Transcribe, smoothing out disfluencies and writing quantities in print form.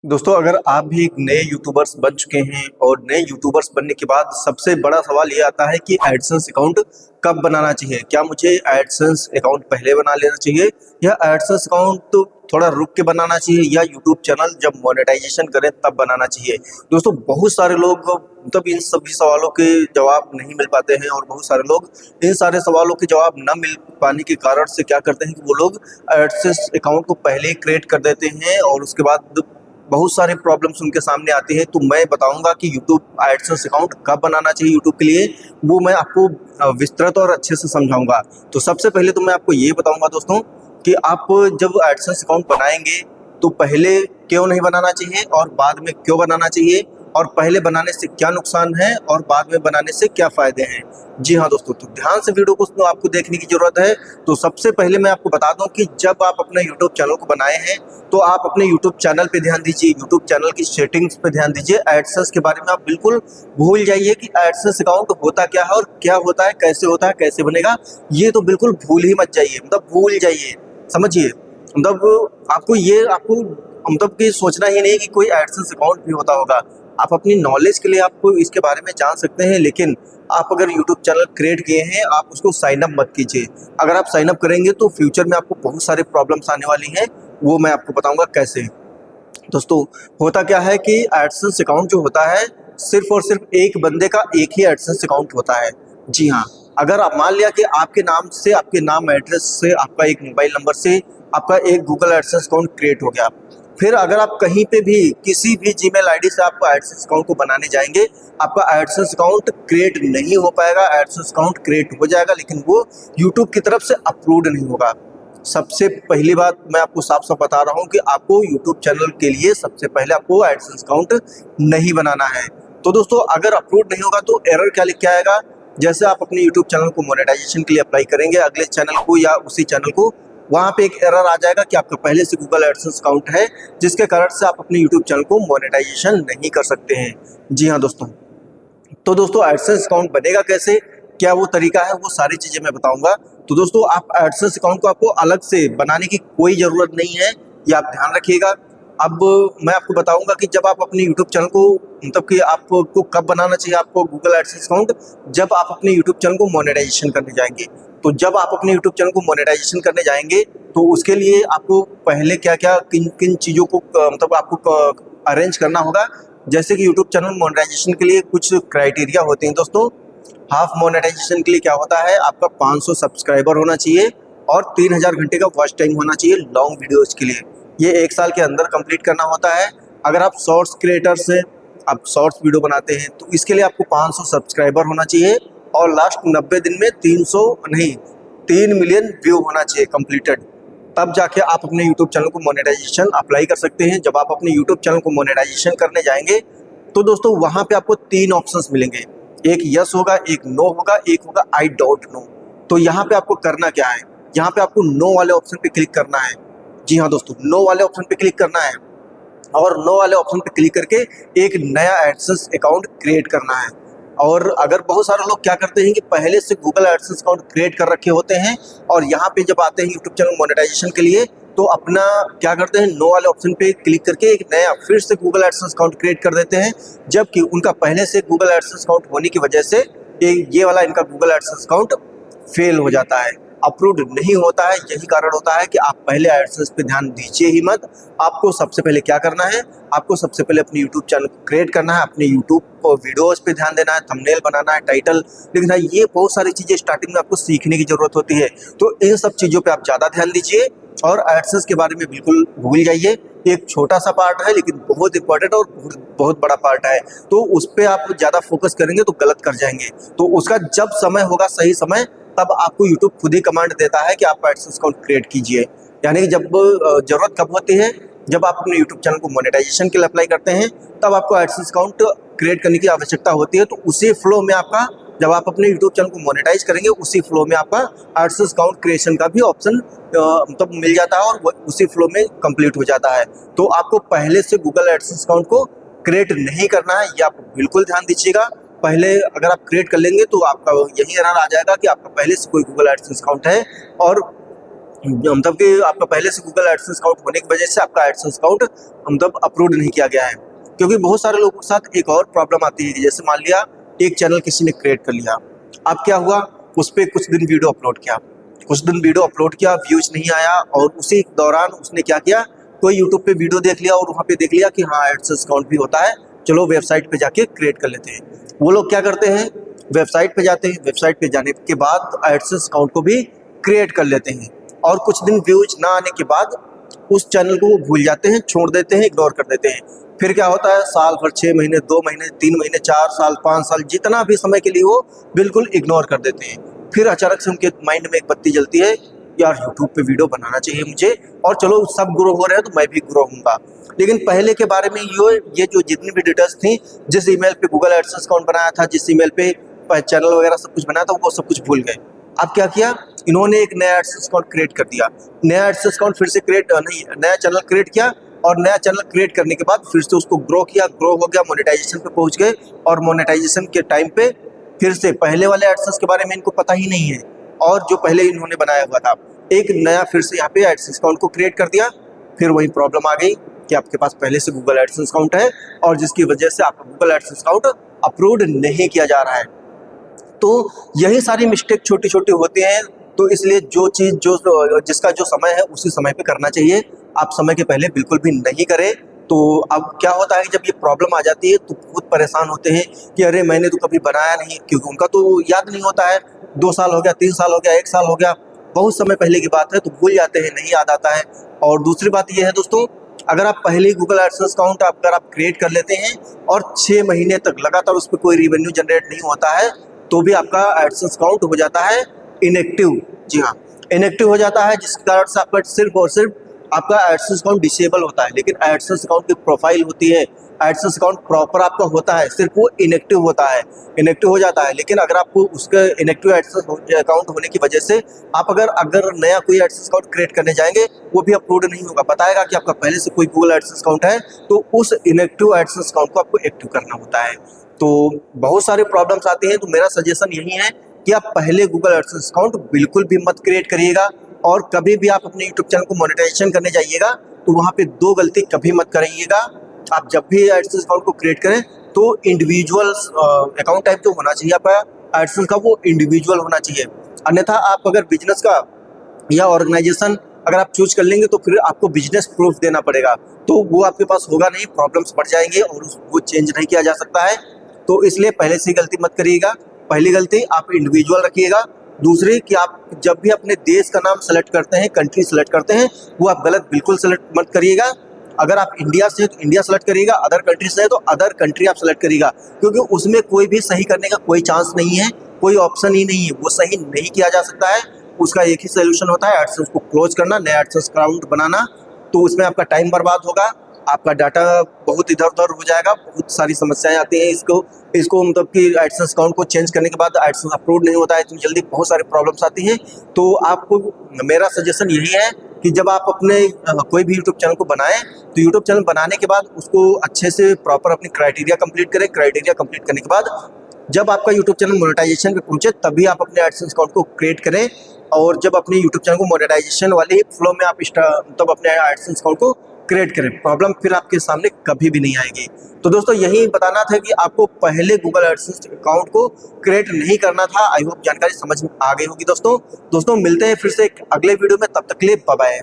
दोस्तों, अगर आप भी एक नए यूट्यूबर्स बन चुके हैं और नए यूट्यूबर्स बनने के बाद सबसे बड़ा सवाल ये आता है कि एडसेंस अकाउंट कब बनाना चाहिए। क्या मुझे एडसेंस अकाउंट पहले बना लेना चाहिए या एडसेंस अकाउंट तो थोड़ा रुक के बनाना चाहिए या यूट्यूब चैनल जब मोनेटाइजेशन करें तब बनाना चाहिए। दोस्तों, बहुत सारे लोग इन सभी सवालों के जवाब नहीं मिल पाते हैं और बहुत सारे लोग इन सारे सवालों के जवाब न मिल पाने के कारण से क्या करते हैं कि वो लोग एडसेंस अकाउंट को पहले ही क्रिएट कर देते हैं और उसके बाद बहुत सारे प्रॉब्लम्स उनके सामने आती है। तो मैं बताऊंगा कि यूट्यूब एडसेंस अकाउंट कब बनाना चाहिए यूट्यूब के लिए, वो मैं आपको विस्तृत और अच्छे से समझाऊंगा। तो सबसे पहले तो मैं आपको ये बताऊंगा दोस्तों कि आप जब एडसेंस अकाउंट बनाएंगे तो पहले क्यों नहीं बनाना चाहिए और बाद में क्यों बनाना चाहिए, और पहले बनाने से क्या नुकसान है और बाद में बनाने से क्या फ़ायदे हैं। जी हाँ दोस्तों, तो ध्यान से वीडियो को तो आपको देखने की ज़रूरत है। तो सबसे पहले मैं आपको बता दूं कि जब आप अपने यूट्यूब चैनल को बनाए हैं तो आप अपने यूट्यूब चैनल पे ध्यान दीजिए, यूट्यूब चैनल की सेटिंग्स पे ध्यान दीजिए। एडसेंस के बारे में आप बिल्कुल भूल जाइए कि एडसेंस अकाउंट होता क्या है और क्या होता है, कैसे बनेगा, ये तो बिल्कुल भूल ही मत जाइए। मतलब भूल जाइए, समझिए। आपको कि सोचना ही नहीं कि कोई एडसेंस अकाउंट भी होता होगा। आप अपनी नॉलेज के लिए आपको इसके बारे में जान सकते हैं, लेकिन आप अगर यूट्यूब चैनल क्रिएट किए हैं आप उसको साइन अप मत कीजिए। अगर आप साइन अप करेंगे तो फ्यूचर में आपको बहुत सारे प्रॉब्लम्स आने वाली हैं, वो मैं आपको बताऊंगा कैसे। दोस्तों, होता क्या है कि एडसेंस अकाउंट जो होता है सिर्फ और सिर्फ एक बंदे का एक ही एडसेंस अकाउंट होता है। जी हाँ, अगर आप मान लिया कि आपके नाम से, आपके नाम एड्रेस से, आपका एक मोबाइल नंबर से आपका एक गूगल एडसेंस अकाउंट क्रिएट हो गया, फिर अगर आप कहीं पे भी किसी भी जीमेल आईडी से आपका एडसेंस अकाउंट को बनाने जाएंगे, आपका एडसेंस अकाउंट क्रिएट नहीं हो पाएगा। एडसेंस अकाउंट क्रिएट हो जाएगा लेकिन वो यूट्यूब की तरफ से अप्रूव्ड नहीं होगा। सबसे पहली बात मैं आपको साफ साफ बता रहा हूँ कि आपको यूट्यूब चैनल के लिए सबसे पहले आपको एडसेंस अकाउंट नहीं बनाना है। तो दोस्तों, अगर अप्रूव्ड नहीं होगा तो एरर क्या लिख के आएगा, जैसे आप अपने यूट्यूब चैनल को मोनेटाइजेशन के लिए अप्लाई करेंगे अगले चैनल को या उसी चैनल को, वहाँ पे एक एरर आ जाएगा कि आपका पहले से गूगल एडसेंस अकाउंट है, जिसके कारण से आप अपने यूट्यूब चैनल को मोनेटाइजेशन नहीं कर सकते हैं। जी हाँ दोस्तों, तो दोस्तों एडसेंस अकाउंट बनेगा कैसे, क्या वो तरीका है, वो सारी चीज़ें मैं बताऊंगा। तो दोस्तों, आप एडसेंस अकाउंट को आपको अलग से बनाने की कोई ज़रूरत नहीं है, ये आप ध्यान रखिएगा। अब मैं आपको बताऊंगा कि जब आप अपने यूट्यूब चैनल को, मतलब कि आपको कब बनाना चाहिए आपको गूगल एडसेंस अकाउंट, जब आप अपने यूट्यूब चैनल को मोनेटाइजेशन करने जाएंगे। तो जब आप अपने यूट्यूब चैनल को मोनेटाइजेशन करने जाएंगे तो उसके लिए आपको पहले क्या क्या किन किन चीज़ों को मतलब आपको अरेंज करना होगा। जैसे कि यूट्यूब चैनल मोनेटाइजेशन के लिए कुछ क्राइटेरिया होते हैं दोस्तों। हाफ मोनेटाइजेशन के लिए क्या होता है, आपका 500 सब्सक्राइबर होना चाहिए और 3000 घंटे का वॉच टाइम होना चाहिए लॉन्ग वीडियोस के लिए। ये 1 साल के अंदर कंप्लीट करना होता है। अगर आप शॉर्ट्स क्रिएटर से आप शॉर्ट्स वीडियो बनाते हैं तो इसके लिए आपको 500 सब्सक्राइबर होना चाहिए और लास्ट 90 दिन में 3 मिलियन व्यू होना चाहिए कंप्लीटेड। तब जाके आप अपने यूट्यूब चैनल को मोनेटाइजेशन अप्लाई कर सकते हैं। जब आप अपने यूट्यूब चैनल को मोनेटाइजेशन करने जाएंगे तो दोस्तों वहाँ पे आपको 3 ऑप्शंस मिलेंगे, एक यस होगा, एक नो होगा, एक होगा आई डोंट नो। तो यहाँ पे आपको करना क्या है, यहाँ पे आपको नो वाले ऑप्शन पे क्लिक करना है। जी हाँ दोस्तों, नो वाले ऑप्शन पे क्लिक करना है और नो वाले ऑप्शन पे क्लिक करके एक नया एडसेंस अकाउंट क्रिएट करना है। और अगर बहुत सारे लोग क्या करते हैं कि पहले से गूगल एडसेंस अकाउंट क्रिएट कर रखे होते हैं और यहाँ पे जब आते हैं यूट्यूब चैनल मोनेटाइजेशन के लिए तो अपना क्या करते हैं, नो वाले ऑप्शन पे क्लिक करके एक नया फिर से गूगल एडसेंस अकाउंट क्रिएट कर देते हैं, जबकि उनका पहले से गूगल एडसेंस अकाउंट होने की वजह से ये वाला इनका गूगल एडसेंस अकाउंट फेल हो जाता है, अप्रूव्ड नहीं होता है। यही कारण होता है कि आप पहले एडसेंस पे ध्यान दीजिए ही मत। आपको सबसे पहले क्या करना है, आपको सबसे पहले अपने यूट्यूब चैनल को क्रिएट करना है, अपने यूट्यूब वीडियोस पे ध्यान देना है, थंबनेल बनाना है, टाइटल लिखना है, ये बहुत सारी चीज़ें स्टार्टिंग में आपको सीखने की ज़रूरत होती है। तो इन सब चीज़ों पर आप ज़्यादा ध्यान दीजिए और एडसेंस के बारे में बिल्कुल भूल जाइए। एक छोटा सा पार्ट है लेकिन बहुत इंपॉर्टेंट और बहुत बड़ा पार्ट है, तो उस पर आप ज़्यादा फोकस करेंगे तो गलत कर जाएंगे। तो उसका जब समय होगा, सही समय, तब आपको यूट्यूब खुद ही कमांड देता है कि आप एडसेंस अकाउंट क्रिएट कीजिए। यानी कि जब ज़रूरत कब होती है, जब आप अपने यूट्यूब चैनल को मोनेटाइजेशन के लिए अप्लाई करते हैं तब आपको एडसेंस अकाउंट क्रिएट करने की आवश्यकता होती है। तो उसी फ्लो में आपका, जब आप अपने यूट्यूब चैनल को मोनेटाइज करेंगे उसी फ्लो में आपका एडसेंस अकाउंट क्रिएशन का भी ऑप्शन मतलब मिल जाता है और उसी फ्लो में कंप्लीट हो जाता है। तो आपको पहले से गूगल एडसेंस अकाउंट को क्रिएट नहीं करना है, ये आप बिल्कुल ध्यान दीजिएगा। पहले अगर आप क्रिएट कर लेंगे तो आपका यही एरर आ जाएगा कि आपका पहले से कोई गूगल एडसेंस अकाउंट है और मतलब कि आपका पहले से गूगल एडसेंस अकाउंट होने की वजह से आपका एडसेंस अकाउंट मतलब अप्रूव नहीं किया गया है। क्योंकि बहुत सारे लोगों के साथ एक और प्रॉब्लम आती है कि जैसे मान लिया एक चैनल किसी ने क्रिएट कर लिया, अब क्या हुआ, उस पर कुछ दिन वीडियो अपलोड किया, कुछ दिन वीडियो अपलोड किया, व्यूज नहीं आया, और उसी दौरान उसने क्या किया, कोई यूट्यूब पे वीडियो देख लिया और वहाँ पे देख लिया कि हाँ एडसेंस अकाउंट भी होता है, चलो वेबसाइट पे जाके क्रिएट कर लेते हैं। वो लोग क्या करते हैं, वेबसाइट पे जाते हैं, वेबसाइट पे जाने के बाद एडसेंस अकाउंट को भी क्रिएट कर लेते हैं, और कुछ दिन व्यूज ना आने के बाद उस चैनल को वो भूल जाते हैं, छोड़ देते हैं, इग्नोर कर देते हैं। फिर क्या होता है, साल भर, 6 महीने, 2 महीने, 3 महीने, 4 साल, 5 साल, जितना भी समय के लिए वो बिल्कुल इग्नोर कर देते हैं। फिर अचानक से उनके माइंड में एक बत्ती जलती है, यार यूट्यूब पे वीडियो बनाना चाहिए मुझे, और चलो सब ग्रो हो रहे हैं तो मैं भी ग्रो होऊंगा। लेकिन पहले के बारे में ये जो जितनी भी डिटेल्स थी, जिस ईमेल पे गूगल एडसेंस अकाउंट बनाया था, जिस ईमेल पे चैनल वगैरह सब कुछ बनाया था, वो सब कुछ भूल गए। अब क्या किया, इन्होंने एक नया एडसेंस अकाउंट क्रिएट कर दिया, नया एडसेंस अकाउंट फिर से नया चैनल क्रिएट किया, और नया चैनल क्रिएट करने के बाद फिर से उसको ग्रो किया, ग्रो हो गया, मोनेटाइजेशन पे पहुंच गए, और मोनेटाइजेशन के टाइम पे फिर से पहले वाले एडसेंस के बारे में इनको पता ही नहीं है, और जो पहले इन्होंने बनाया हुआ था एक नया फिर से यहाँ पे एडसेंस अकाउंट को क्रिएट कर दिया। फिर वही प्रॉब्लम आ गई कि आपके पास पहले से गूगल एडसेंस अकाउंट है, और जिसकी वजह से आपका गूगल एडसेंस अकाउंट अप्रूव्ड नहीं किया जा रहा है। तो यही सारी मिस्टेक छोटी छोटी होती हैं। तो इसलिए जो चीज़ जो जिसका जो समय है उसी समय पे करना चाहिए, आप समय के पहले बिल्कुल भी नहीं करें। तो अब क्या होता है कि जब ये प्रॉब्लम आ जाती है तो बहुत परेशान होते हैं कि अरे मैंने तो कभी बनाया नहीं, क्योंकि उनका तो याद नहीं होता है, 2 साल हो गया, 3 साल हो गया, 1 साल हो गया, बहुत समय पहले की बात है, तो भूल जाते हैं, नहीं याद आता है। और दूसरी बात ये है दोस्तों, अगर आप पहले ही गूगल एडसेंस अकाउंट अगर आप क्रिएट कर लेते हैं और 6 महीने तक लगातार उस पर कोई रिवेन्यू जनरेट नहीं होता है, तो भी आपका एडसेंस अकाउंट हो जाता है इनएक्टिव। जी हाँ, इनएक्टिव हो जाता है, जिसके कारण से आपका सिर्फ और सिर्फ आपका एडसेंस अकाउंट डिसेबल होता है। लेकिन एडसेंस अकाउंट की प्रोफाइल होती है, एडसेंस अकाउंट प्रॉपर आपका होता है, सिर्फ वो इनएक्टिव होता है, इनएक्टिव हो जाता है। लेकिन अगर आपको उसके इनएक्टिव एडसेंस अकाउंट होने की वजह से आप अगर नया कोई एडसेंस अकाउंट क्रिएट करने जाएंगे, वो भी अप्रूव्ड नहीं होगा, बताएगा कि आपका पहले से कोई गूगल एडसेंस अकाउंट है, तो उस इनएक्टिव एडसेंस अकाउंट को आपको एक्टिव करना होता है। तो बहुत सारे प्रॉब्लम्स आती हैं, तो मेरा सजेशन यही है कि आप पहले गूगल एडसेंस अकाउंट बिल्कुल भी मत क्रिएट करिएगा, और कभी भी आप अपने यूट्यूब चैनल को मोनेटाइजेशन करने जाइएगा तो वहाँ पे 2 गलती कभी मत करिएगा। आप जब भी एडसेंस अकाउंट को क्रिएट करें तो इंडिविजुअल अकाउंट टाइप जो होना चाहिए आपका एडसेंस का, वो इंडिविजुअल होना चाहिए। अन्यथा आप अगर बिजनेस का या ऑर्गेनाइजेशन अगर आप चूज कर लेंगे तो फिर आपको बिजनेस प्रूफ देना पड़ेगा, तो वो आपके पास होगा नहीं, प्रॉब्लम्स बढ़ जाएंगे और वो चेंज नहीं किया जा सकता है। तो इसलिए पहले से गलती मत करिएगा। पहली गलती, आप इंडिविजुअल रखिएगा। दूसरी कि आप जब भी अपने देश का नाम सेलेक्ट करते हैं, कंट्री सेलेक्ट करते हैं, वो आप गलत बिल्कुल सेलेक्ट मत करिएगा। अगर आप इंडिया से हैं तो इंडिया सेलेक्ट करिएगा, अदर कंट्री से है तो अदर कंट्री आप सेलेक्ट करिएगा, क्योंकि उसमें कोई भी सही करने का कोई चांस नहीं है, कोई ऑप्शन ही नहीं है, वो सही नहीं किया जा सकता है। उसका एक ही सोल्यूशन होता है, एडसेंस को क्लोज करना, नया एडसेंस अकाउंट बनाना। तो उसमें आपका टाइम बर्बाद होगा, आपका डाटा बहुत इधर उधर हो जाएगा, बहुत सारी समस्याएं आती हैं। इसको मतलब कि एडसेंस अकाउंट को चेंज करने के बाद एडसेंस अप्रूव नहीं होता है इतनी जल्दी, बहुत सारी प्रॉब्लम्स आती हैं। तो आपको मेरा सजेशन यही है कि जब आप अपने कोई भी यूट्यूब चैनल को बनाएं, तो यूट्यूब चैनल बनाने के बाद उसको अच्छे से प्रॉपर अपनी क्राइटेरिया कंप्लीट करें। क्राइटेरिया कंप्लीट करने के बाद जब आपका यूट्यूब चैनल मोनेटाइजेशन पे पहुंचे, तभी आप अपने एडसेंस अकाउंट को क्रिएट करें। और जब अपने यूट्यूब चैनल को मोनेटाइजेशन वाले ही फ्लो में आप तब अपने एडसेंस अकाउंट को क्रिएट करें, प्रॉब्लम फिर आपके सामने कभी भी नहीं आएगी। तो दोस्तों यही बताना था कि आपको पहले गूगल एडसेंस अकाउंट को क्रिएट नहीं करना था। आई होप जानकारी समझ में आ गई होगी दोस्तों। मिलते हैं फिर से एक अगले वीडियो में, तब तक के लिए बाय बाय।